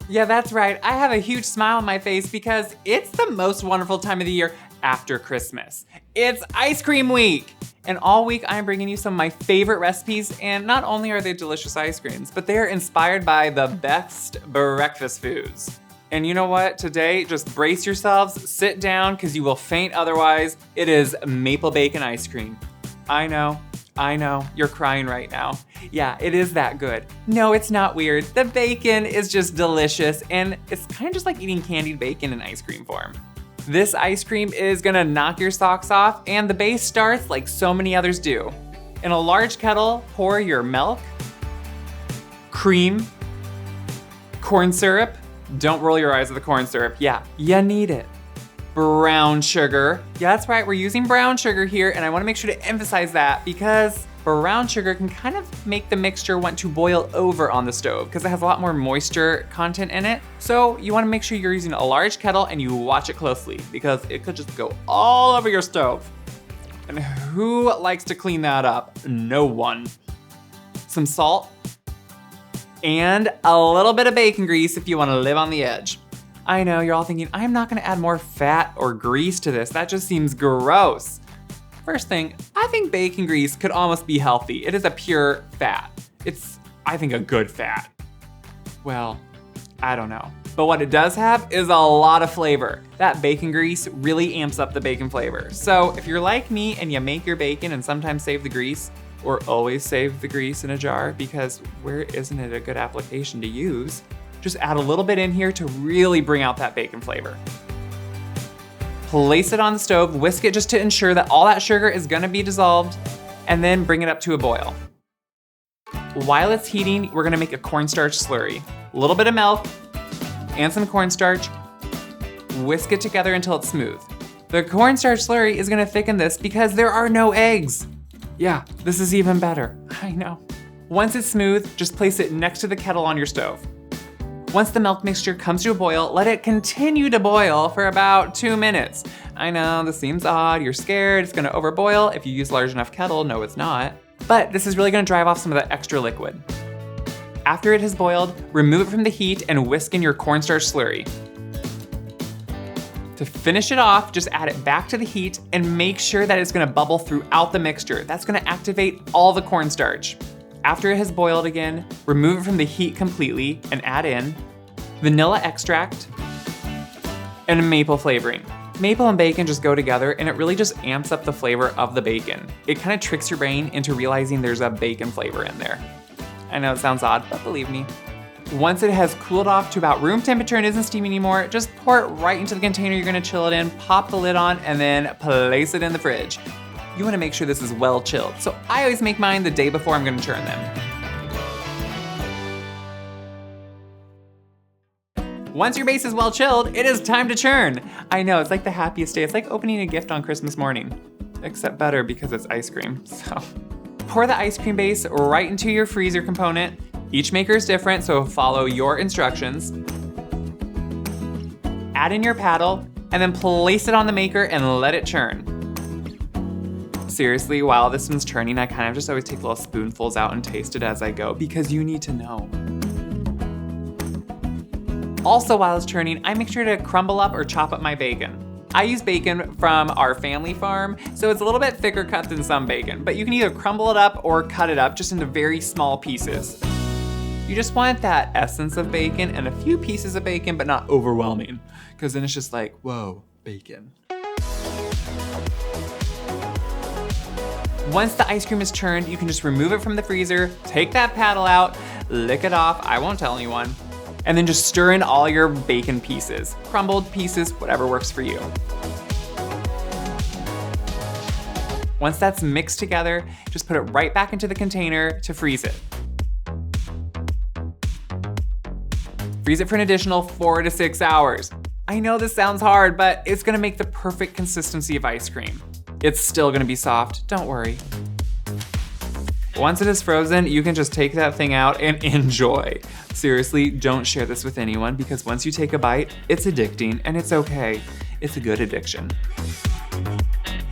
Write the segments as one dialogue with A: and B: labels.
A: Yeah, that's right. I have a huge smile on my face because it's the most wonderful time of the year after Christmas. It's ice cream week. And all week I'm bringing you some of my favorite recipes, and not only are they delicious ice creams, but they are inspired by the best breakfast foods. And you know what? Today, just brace yourselves, sit down, because you will faint otherwise. It is maple bacon ice cream. I know, you're crying right now. Yeah, it is that good. No, it's not weird. The bacon is just delicious, and it's kind of just like eating candied bacon in ice cream form. This ice cream is gonna knock your socks off, and the base starts like so many others do. In a large kettle, pour your milk, cream, corn syrup. Don't roll your eyes at the corn syrup. Yeah, you need it. Brown sugar. Yeah, that's right, we're using brown sugar here, and I wanna make sure to emphasize that because brown sugar can kind of make the mixture want to boil over on the stove because it has a lot more moisture content in it. So you wanna make sure you're using a large kettle and you watch it closely because it could just go all over your stove. And who likes to clean that up? No one. Some salt and a little bit of bacon grease if you wanna live on the edge. I know, you're all thinking, I'm not gonna add more fat or grease to this. That just seems gross. First thing, I think bacon grease could almost be healthy. It is a pure fat. It's, I think, a good fat. Well, I don't know. But what it does have is a lot of flavor. That bacon grease really amps up the bacon flavor. So if you're like me and you make your bacon and sometimes save the grease, or always save the grease in a jar, because where isn't it a good application to use? Just add a little bit in here to really bring out that bacon flavor. Place it on the stove, whisk it just to ensure that all that sugar is gonna be dissolved, and then bring it up to a boil. While it's heating, we're gonna make a cornstarch slurry. A little bit of milk and some cornstarch. Whisk it together until it's smooth. The cornstarch slurry is gonna thicken this because there are no eggs. Yeah, this is even better, I know. Once it's smooth, just place it next to the kettle on your stove. Once the milk mixture comes to a boil, let it continue to boil for about 2 minutes. I know, this seems odd, you're scared, it's gonna overboil. If you use a large enough kettle, no it's not. But this is really gonna drive off some of that extra liquid. After it has boiled, remove it from the heat and whisk in your cornstarch slurry. To finish it off, just add it back to the heat and make sure that it's gonna bubble throughout the mixture. That's gonna activate all the cornstarch. After it has boiled again, remove it from the heat completely and add in vanilla extract and maple flavoring. Maple and bacon just go together and it really just amps up the flavor of the bacon. It kind of tricks your brain into realizing there's a bacon flavor in there. I know it sounds odd, but believe me. Once it has cooled off to about room temperature and isn't steaming anymore, just pour it right into the container you're gonna chill it in, pop the lid on, and then place it in the fridge. You wanna make sure this is well chilled, so I always make mine the day before I'm gonna churn them. Once your base is well chilled, it is time to churn. I know, it's like the happiest day. It's like opening a gift on Christmas morning, except better because it's ice cream, so. Pour the ice cream base right into your freezer component. Each maker is different, so follow your instructions. Add in your paddle, and then place it on the maker and let it churn. Seriously, while this one's churning, I kind of just always take little spoonfuls out and taste it as I go because you need to know. Also, while it's churning, I make sure to crumble up or chop up my bacon. I use bacon from our family farm, so it's a little bit thicker cut than some bacon, but you can either crumble it up or cut it up just into very small pieces. You just want that essence of bacon and a few pieces of bacon, but not overwhelming, because then it's just like, whoa, bacon. Once the ice cream is churned, you can just remove it from the freezer, take that paddle out, lick it off, I won't tell anyone, and then just stir in all your bacon pieces, crumbled pieces, whatever works for you. Once that's mixed together, just put it right back into the container to freeze it. Freeze it for an additional 4 to 6 hours. I know this sounds hard, but it's gonna make the perfect consistency of ice cream. It's still gonna be soft, don't worry. Once it is frozen, you can just take that thing out and enjoy. Seriously, don't share this with anyone because once you take a bite, it's addicting and it's okay. It's a good addiction.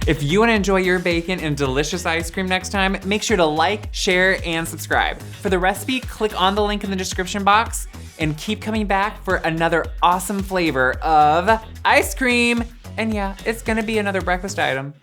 A: If you wanna enjoy your bacon and delicious ice cream next time, make sure to like, share, and subscribe. For the recipe, click on the link in the description box. and keep coming back for another awesome flavor of ice cream. And yeah, it's gonna be another breakfast item.